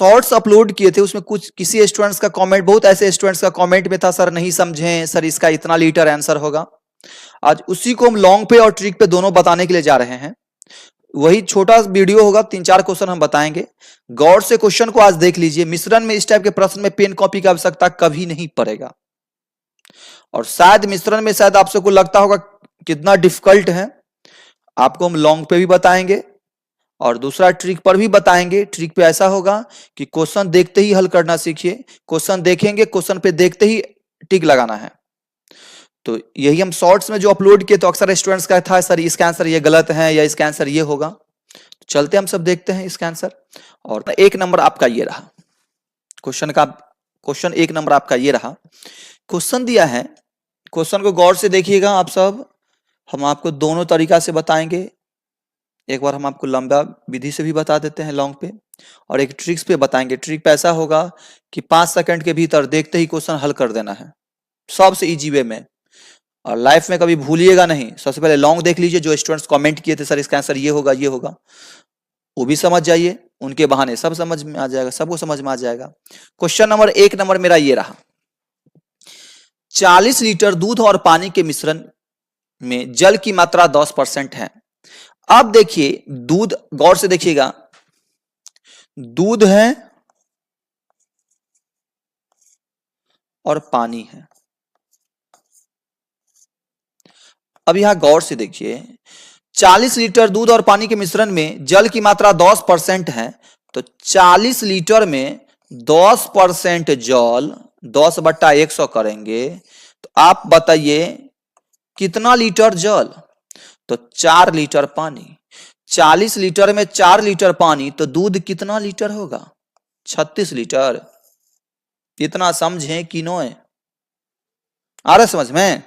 Shorts upload किए थे, उसमें कुछ किसी स्टूडेंट्स का कमेंट, बहुत ऐसे स्टूडेंट्स का कमेंट में था, सर नहीं समझे सर, इसका इतना लीटर आंसर होगा। आज उसी को हम लॉन्ग पे और ट्रिक पे दोनों बताने के लिए जा रहे हैं। वही छोटा वीडियो होगा, 3-4 क्वेश्चन हम बताएंगे। गौर से क्वेश्चन को आज देख लीजिए। मिश्रण में इस टाइप के प्रश्न में पेन कॉपी की आवश्यकता कभी नहीं पड़ेगा, और शायद मिश्रण में शायद आप सबको लगता होगा कितना डिफिकल्ट है। आपको हम लॉन्ग पे भी बताएंगे और दूसरा ट्रिक पर भी बताएंगे। ट्रिक पे ऐसा होगा कि क्वेश्चन देखते ही हल करना सीखिए, क्वेश्चन देखेंगे, क्वेश्चन पे देखते ही टिक लगाना है। तो यही हम शॉर्ट्स में जो अपलोड किए तो अक्सर स्टूडेंट्स का था सर इसका आंसर ये गलत है या इसका आंसर ये होगा। तो चलते हम सब देखते हैं इसका आंसर। और 1 नंबर आपका ये रहा क्वेश्चन का, क्वेश्चन 1 नंबर आपका ये रहा। क्वेश्चन दिया है, क्वेश्चन को गौर से देखिएगा आप सब। हम आपको दोनों तरीका से बताएंगे। एक बार हम आपको लंबा विधि से भी बता देते हैं लॉन्ग पे, और एक ट्रिक्स पे बताएंगे। ट्रिक पे ऐसा होगा कि 5 सेकंड के भीतर देखते ही क्वेश्चन हल कर देना है, सबसे इजी वे में, और लाइफ में कभी भूलिएगा नहीं। सबसे पहले लॉन्ग देख लीजिए, जो स्टूडेंट्स कमेंट किए थे सर इसका आंसर ये होगा ये होगा, वो भी समझ जाइए, उनके बहाने सब समझ में आ जाएगा, सबको समझ में आ जाएगा। क्वेश्चन नंबर 1 नंबर मेरा ये रहा। 40 लीटर दूध और पानी के मिश्रण में जल की मात्रा 10% है। अब देखिए दूध, गौर से देखिएगा, दूध है और पानी है। अब यहां गौर से देखिए, 40 लीटर दूध और पानी के मिश्रण में जल की मात्रा 10% है। तो 40 लीटर में 10% जल 10/100 करेंगे तो आप बताइए कितना लीटर जल। तो 4 लीटर पानी। 40 लीटर में 4 लीटर पानी, तो दूध कितना लीटर होगा? 36 लीटर। इतना समझें कि नोए? आ रहा समझ में?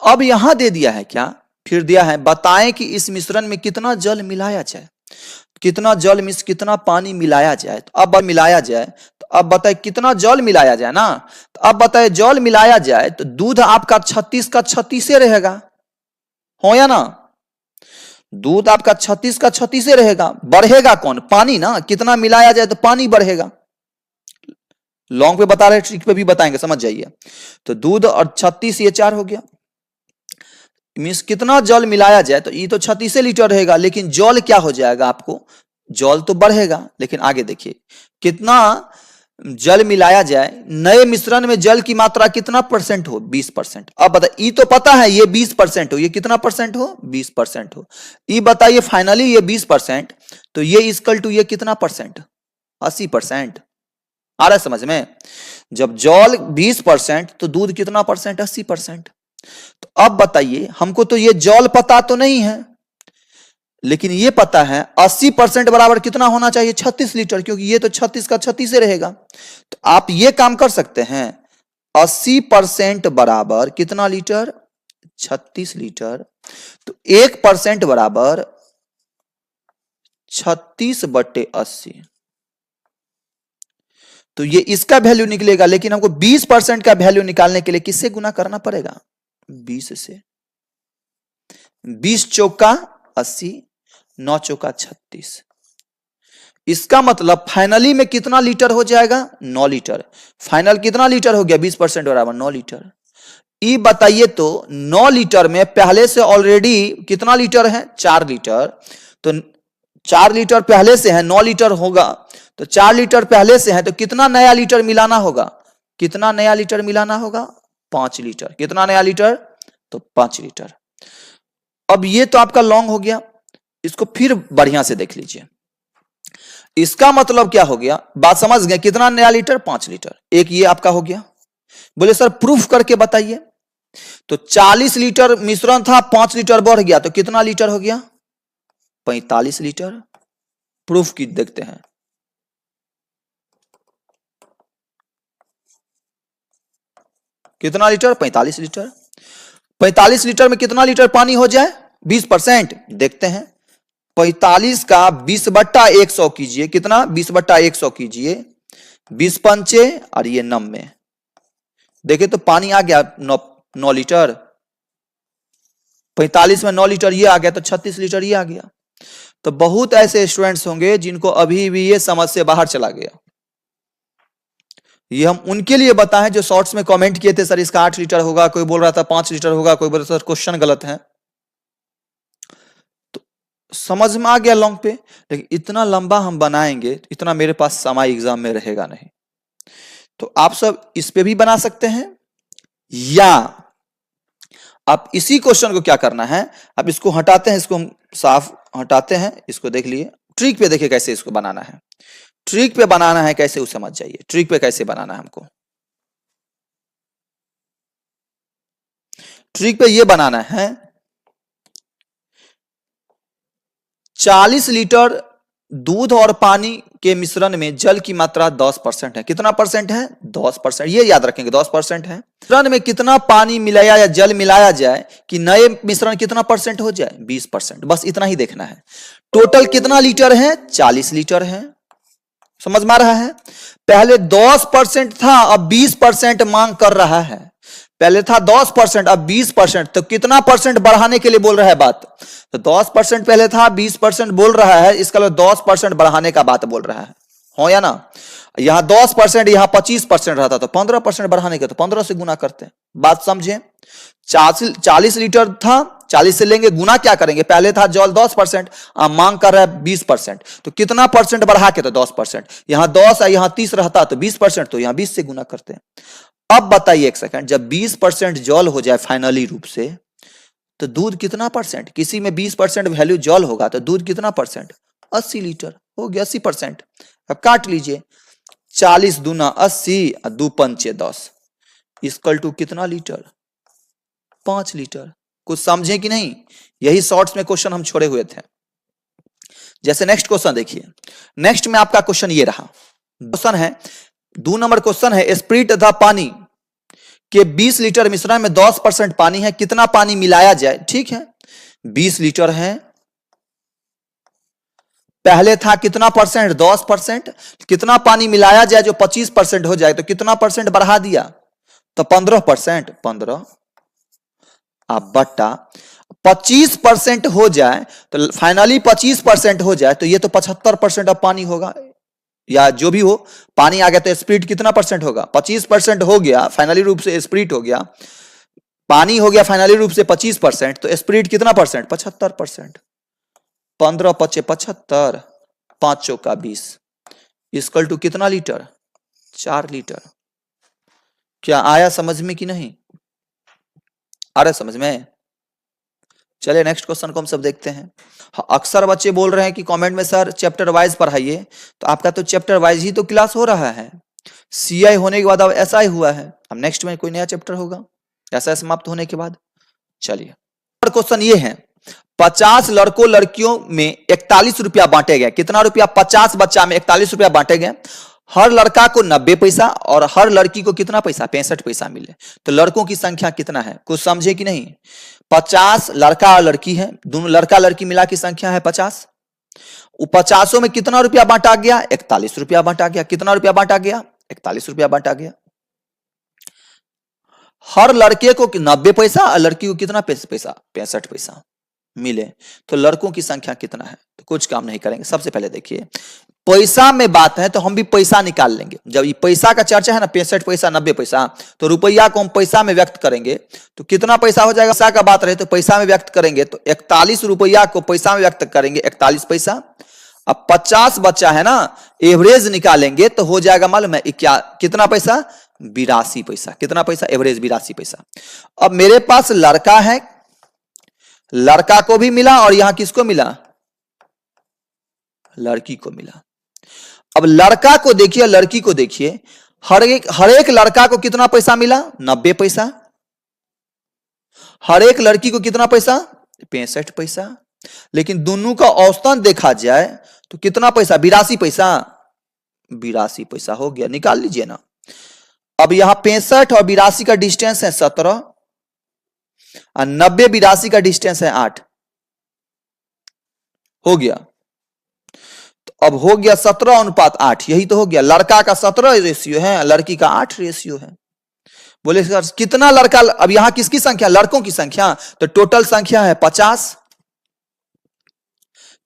अब यहां दे दिया है क्या, फिर दिया है बताएं कि इस मिश्रण में कितना जल मिलाया जाए, कितना जल मिस कितना पानी मिलाया जाए। तो अब मिलाया जाए, तो अब बताए कितना जल मिलाया जाए ना। तो अब बताए जल मिलाया जाए तो दूध आपका 36 का 36 रहेगा, हो या ना? दूध आपका 36 का 36 रहेगा। बढ़ेगा कौन? पानी ना। कितना मिलाया जाए तो पानी बढ़ेगा। लॉन्ग पे बता रहे, ट्रिक पे भी बताएंगे, समझ जाइए। तो दूध और 36 ये 4 हो गया। मीन्स कितना जल मिलाया जाए, तो ये तो 36 लीटर रहेगा, लेकिन जल क्या हो जाएगा आपको? जल तो बढ़ेगा, लेकिन आगे देखिए कितना जल मिलाया जाए। नए मिश्रण में जल की मात्रा कितना परसेंट हो? 20%। अब बताइए, ये तो पता है ये 20% हो, ये कितना परसेंट हो? 20% हो। ये बताइए फाइनली ये 20%, तो ये इक्वल टू ये कितना परसेंट? 80%। आ रहा है समझ में? जब जल 20% तो दूध कितना परसेंट? 80%। तो अब बताइए, हमको तो ये जल पता तो नहीं है, लेकिन ये पता है 80% बराबर कितना होना चाहिए? 36 लीटर, क्योंकि ये तो 36 का 36 रहेगा। तो आप ये काम कर सकते हैं, 80% बराबर कितना लीटर? 36 लीटर। तो 1% बराबर 36/80। तो ये इसका वैल्यू निकलेगा, लेकिन हमको 20% का वैल्यू निकालने के लिए किससे गुना करना पड़ेगा? 20 से। 20 चौका 80, 9 चौका 36। इसका मतलब फाइनली में कितना लीटर हो जाएगा? 9 लीटर। फाइनल कितना लीटर हो गया? 20% बराबर 9 लीटर। ये बताइए तो 9 लीटर में पहले से ऑलरेडी कितना लीटर है? 4 लीटर। तो 4 लीटर पहले से है, 9 लीटर होगा, तो 4 लीटर पहले से है, तो कितना नया लीटर मिलाना होगा? कितना नया लीटर मिलाना होगा? 5 लीटर। कितना नया लीटर? तो 5 लीटर। अब ये तो आपका लॉन्ग हो गया, इसको फिर बढ़िया से देख लीजिए। इसका मतलब क्या हो गया? बात समझ गए? कितना नया लीटर? 5 लीटर। एक ये आपका हो गया। बोले सर प्रूफ करके बताइए। तो 40 लीटर मिश्रण था, 5 लीटर बढ़ गया, तो कितना लीटर हो गया? 45 लीटर। प्रूफ की देखते हैं। कितना लीटर? 45 लीटर। 45 लीटर में कितना लीटर पानी हो जाए? 20%। देखते हैं। 45 का 20/100 कीजिए। कितना? 20/100 कीजिए। 20 पंचे और ये 90, देखे तो पानी आ गया 9 लीटर, 45 में 9 लीटर ये आ गया तो 36 लीटर ये आ गया। तो बहुत ऐसे स्टूडेंट्स होंगे जिनको अभी भी ये समझ से बाहर चला गया। ये हम उनके लिए बताएं जो शॉर्ट्स में कमेंट किए थे सर इसका 8 लीटर होगा, कोई बोल रहा था 5 लीटर होगा, कोई बोल रहा था सर क्वेश्चन गलत है। तो समझ में आ गया लॉन्ग पे, लेकिन इतना लंबा हम बनाएंगे इतना मेरे पास समय एग्जाम में रहेगा नहीं। तो आप सब इस पे भी बना सकते हैं, या आप इसी क्वेश्चन को क्या करना है, अब इसको हटाते हैं, इसको हम साफ हटाते हैं, इसको देख लिए, ट्रिक पे देखिए कैसे इसको बनाना है। ट्रिक पे बनाना है कैसे वो समझ जाइए, ट्रिक पे कैसे बनाना है हमको। ट्रिक पे ये बनाना है 40 लीटर दूध और पानी के मिश्रण में जल की मात्रा 10% है। कितना परसेंट है? 10%। ये याद रखेंगे 10% है। मिश्रण में कितना पानी मिलाया या जल मिलाया जाए कि नए मिश्रण कितना परसेंट हो जाए? 20%। बस इतना ही देखना है। टोटल कितना लीटर है? 40 लीटर है। समझ में आ रहा है? पहले 10% था, अब 20% मांग कर रहा है। पहले था 10%, अब 20%। तो कितना परसेंट बढ़ाने के लिए बोल रहा है बात? तो 10% पहले था, 20% बोल रहा है, इसका मतलब 10% बढ़ाने का बात बोल रहा है, हो या ना? यहां 10%, यहां 25% रहता तो 15% बढ़ाने के, तो 15 से गुना करते हैं। बात समझे? 40 लीटर था, 40 से लेंगे, गुना क्या करेंगे? पहले था जल 10%, अब मांग कर रहा है 20%। तो कितना परसेंट बढ़ा के? तो 10%। यहां 10 है, यहां 30 रहता तो 20%, तो यहां 20 से गुना करते हैं। अब बताइए एक सेकंड, जब 20% जल हो जाए फाइनली रूप से, तो दूध कितना परसेंट? किसी में 20% वैल्यू जल होगा तो दूध कितना परसेंट? 80 लीटर हो गया, 80%। अब काट लीजिए, 40 दूना 80 और 2 पंचे 10 इक्वल टू कितना लीटर? 5 लीटर। कुछ समझे कि नहीं? यही शॉर्ट्स में क्वेश्चन हम छोड़े हुए थे। जैसे नेक्स्ट क्वेश्चन देखिए, नेक्स्ट में आपका क्वेश्चन ये रहा। क्वेश्चन है 2 नंबर क्वेश्चन है, स्प्रिट तथा पानी के 20 लीटर मिश्रण में 10% पानी है, कितना पानी मिलाया जाए? ठीक है, 20 लीटर है, पहले था कितना परसेंट? 10%। कितना पानी मिलाया जाए जो 25% हो जाए? तो कितना परसेंट बढ़ा दिया? तो 15%। 15 अब बट्टा 25% हो जाए, तो फाइनली 25% हो जाए, तो ये तो 75% अब पानी होगा, या जो भी हो, पानी आ गया तो स्प्रिट कितना परसेंट होगा? 25% हो गया, फाइनली रूप से स्प्रिट हो गया, पानी हो गया फाइनली रूप से 25%, तो स्प्रिट कितना परसेंट? 75%। 15 पचे 75, 5 चौका 20 इक्वल टू कितना लीटर? 4 लीटर। क्या आया समझ में कि नहीं? आ रहा समझ में? चलिए नेक्स्ट क्वेश्चन को हम सब देखते हैं। अक्सर बच्चे बोल रहे हैं कि कमेंट में सर चैप्टर वाइज पढ़ाइए, तो आपका तो चैप्टर वाइज ही तो क्लास हो रहा है। सीआई होने के बाद अब एसआई हुआ है, अब नेक्स्ट में कोई नया चैप्टर होगा एसआई समाप्त होने के बाद। चलिए क्वेश्चन ये है, 50 लड़कों लड़कियों में 41 रुपया बांटे गए। कितना रुपया? 50 बच्चा में 41 रुपया बांटे गए। हर लड़का को 90 पैसा और हर लड़की को कितना पैसा? 65 पैसा मिले। तो लड़कों की संख्या कितना है? कुछ समझे कि नहीं? 50 लड़का और लड़की है, दोनों लड़का लड़की मिला की संख्या है 50। 50 में कितना रुपया बांटा गया? 41 रुपया बांटा गया। कितना रुपया बांटा गया? 41 रुपया बांटा गया। हर लड़के को 90 पैसा और लड़की को कितना पैसा? 65 पैसा मिले। तो लड़कों की संख्या कितना है? तो कुछ काम नहीं करेंगे। सबसे पहले देखिए, पैसा में बात है तो हम भी पैसा निकाल लेंगे। जब ये पैसा का चर्चा है ना, 65 पैसा 90 पैसा, तो रुपया को हम पैसा में व्यक्त करेंगे तो कितना पैसा हो जाएगा? पैसा का बात रहे तो पैसा में व्यक्त करेंगे, तो 41 रुपया को पैसा में व्यक्त करेंगे 41 पैसा। अब 50 बच्चा है ना, एवरेज निकालेंगे तो हो जाएगा मालूम है कितना पैसा? 82 पैसा। कितना पैसा? एवरेज 82 पैसा। अब मेरे पास लड़का है, लड़का को भी मिला और यहां किसको मिला? लड़की को मिला। अब लड़का को देखिए, लड़की को देखिए, हर एक लड़का को कितना पैसा मिला? 90 पैसा। हर एक लड़की को कितना पैसा? 65 पैसा। लेकिन दोनों का औसतन देखा जाए तो कितना पैसा? 82 पैसा। 82 पैसा हो गया, निकाल लीजिए ना। अब यहां 65 और 82 का डिस्टेंस है 17 और 90 82 का डिस्टेंस है 8। हो गया, तो अब हो गया 17 अनुपात 8। यही तो हो गया, लड़का का 17 रेशियो है, लड़की का 8 रेशियो है। बोले सर कितना लड़का, अब यहां किसकी संख्या, लड़कों की संख्या, तो टोटल संख्या है 50।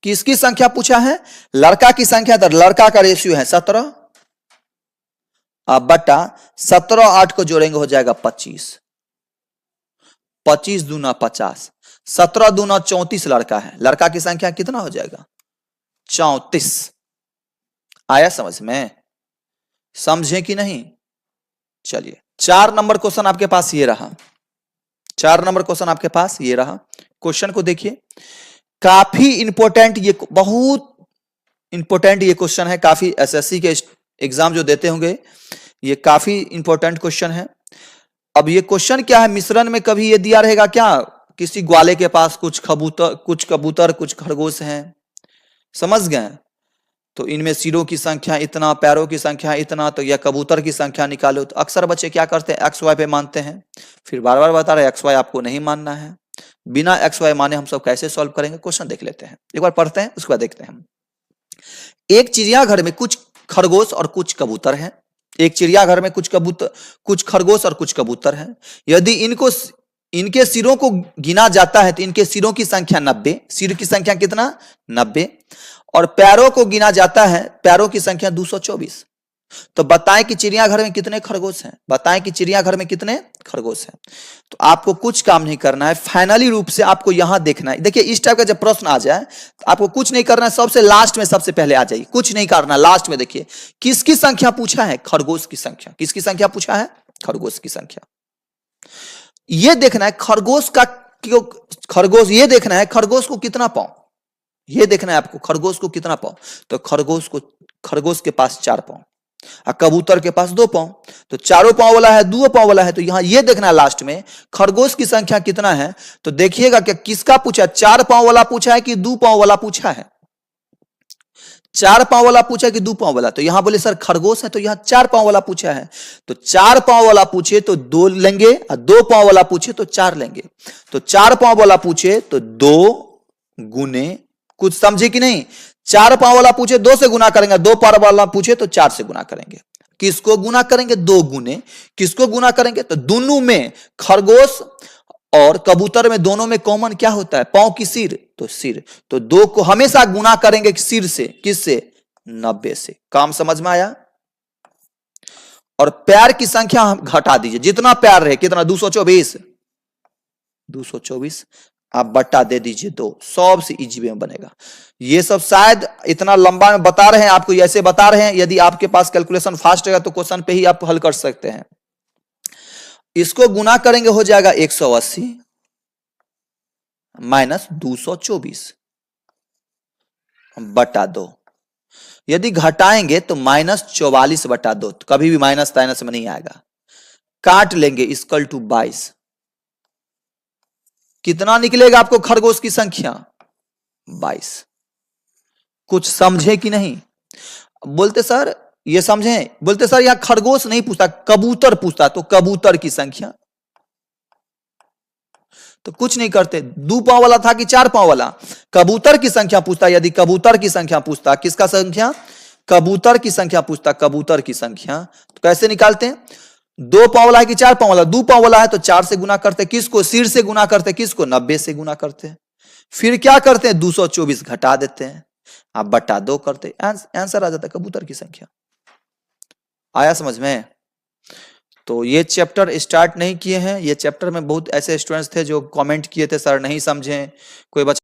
किसकी संख्या पूछा है, लड़का की संख्या, तो लड़का का रेशियो है 17, अब बटा 17 8 को जोड़ेंगे हो जाएगा 25, 25 दूना 50, 17 दूना 34 लड़का है, लड़का की संख्या कितना हो जाएगा 34। आया समझ में, समझे कि नहीं। चलिए 4 नंबर क्वेश्चन आपके पास ये रहा, 4 नंबर क्वेश्चन आपके पास ये रहा। क्वेश्चन को देखिए, काफी इंपॉर्टेंट, ये बहुत इंपॉर्टेंट ये क्वेश्चन है, काफी एसएससी के एग्जाम जो देते होंगे ये काफी इंपॉर्टेंट क्वेश्चन है। अब ये क्वेश्चन क्या है, मिश्रण में कभी ये दिया रहेगा क्या, किसी ग्वाले के पास कुछ कबूतर कुछ खरगोश हैं, समझ गए, तो इनमें सिरों की संख्या इतना, पैरों की संख्या इतना, तो यह कबूतर की संख्या निकालो। तो अक्सर बच्चे क्या करते हैं, एक्स वाई पे मानते हैं, फिर बार बार बता रहे एक्स वाई आपको नहीं मानना है, बिना एक्स वाई माने हम सब कैसे सॉल्व करेंगे। क्वेश्चन देख लेते हैं, एक बार पढ़ते हैं उसके बाद देखते हैं हम। एक चिड़ियाघर में कुछ खरगोश और कुछ कबूतर हैं, एक चिड़ियाघर में कुछ खरगोश और कुछ कबूतर हैं। यदि इनके सिरों को गिना जाता है तो इनके सिरों की संख्या 90, सिर की संख्या कितना 90, और पैरों को गिना जाता है, पैरों की संख्या 224। तो बताएं कि चिड़ियाघर में कितने खरगोश हैं, बताएं कि चिड़ियाघर में कितने खरगोश हैं। तो आपको कुछ काम नहीं करना है, फाइनली रूप से आपको यहां देखना है। देखिए इस टाइप का जब प्रश्न आ जाए तो आपको कुछ नहीं करना है, सबसे लास्ट में सबसे पहले आ जाइए, कुछ नहीं करना, लास्ट में देखिए किसकी संख्या पूछा है, खरगोश की संख्या। किसकी संख्या पूछा है, खरगोश की संख्या। यह देखना है खरगोश का, खरगोश, ये देखना है खरगोश को कितना पांव, ये देखना है आपको खरगोश को कितना पांव। तो खरगोश के पास 4 पांव, कबूतर के पास 2 पांव, तो 4 पांव वाला है 2 पांव वाला है, तो यहां ये देखना है लास्ट में खरगोश की संख्या कितना है। तो देखिएगा कि किसका पूछा, 4 पांव वाला पूछा है कि 2 पांव वाला पूछा है, 4 पांव वाला पूछा है कि 2 पांव वाला। तो यहां बोले सर खरगोश है तो यहां 4 पांव वाला पूछा है, तो 4 पांव वाला पूछे तो 2 लेंगे, और 2 पांव वाला पूछे तो 4 लेंगे। तो 4 पांव वाला पूछे तो 2 गुने, कुछ समझे कि नहीं, 4 पांव वाला पूछे 2 से गुना करेंगे, 2 पांव वाला पूछे तो 4 से गुना करेंगे। किसको गुना करेंगे, 2 गुने, किसको गुना करेंगे, तो दोनों में खरगोश और कबूतर में दोनों में कॉमन क्या होता है, पांव की सिर, तो सिर, तो 2 को हमेशा गुना करेंगे सिर से, किससे, 90 से। काम समझ में आया। और पैर की संख्या हम घटा दीजिए, जितना पैर रहे, कितना 224 आप बट्टा दे दीजिए 2, सबसे इजी वे में बनेगा। ये सब शायद इतना लंबा में बता रहे हैं आपको, ऐसे बता रहे हैं, यदि आपके पास कैलकुलेशन फास्ट रहेगा तो क्वेश्चन पे ही आप हल कर सकते हैं। इसको गुना करेंगे हो जाएगा 180 माइनस 224 बटा 2, यदि घटाएंगे तो माइनस 44 बटा 2, तो कभी भी माइनस ताइनस में नहीं आएगा, काट लेंगे इक्वल टू 22। कितना निकलेगा आपको खरगोश की संख्या, 22। कुछ समझे कि नहीं, बोलते सर ये समझे, बोलते सर यहां खरगोश नहीं पूछता, कबूतर पूछता, तो कबूतर की संख्या। तो कुछ नहीं करते, 2 पांव वाला था कि 4 पांव वाला, कबूतर की संख्या पूछता, यदि कबूतर की संख्या पूछता, किसका संख्या, कबूतर की संख्या पूछता, कबूतर की संख्या, तो कैसे निकालते हैं, 2 पांव वाला है कि 4 पांव वाला, 2 पांव वाला है तो 4 से गुना करते, किसको, सिर से गुना करते, किसको, 90 से गुना करते हैं। फिर क्या करते हैं, 224 घटा देते हैं, आप बटा 2 करते, आंसर आ जाता है कबूतर की संख्या। आया समझ में। तो ये चैप्टर स्टार्ट नहीं किए हैं, ये चैप्टर में बहुत ऐसे स्टूडेंट्स थे जो कमेंट किए थे सर नहीं समझे, कोई बच्चा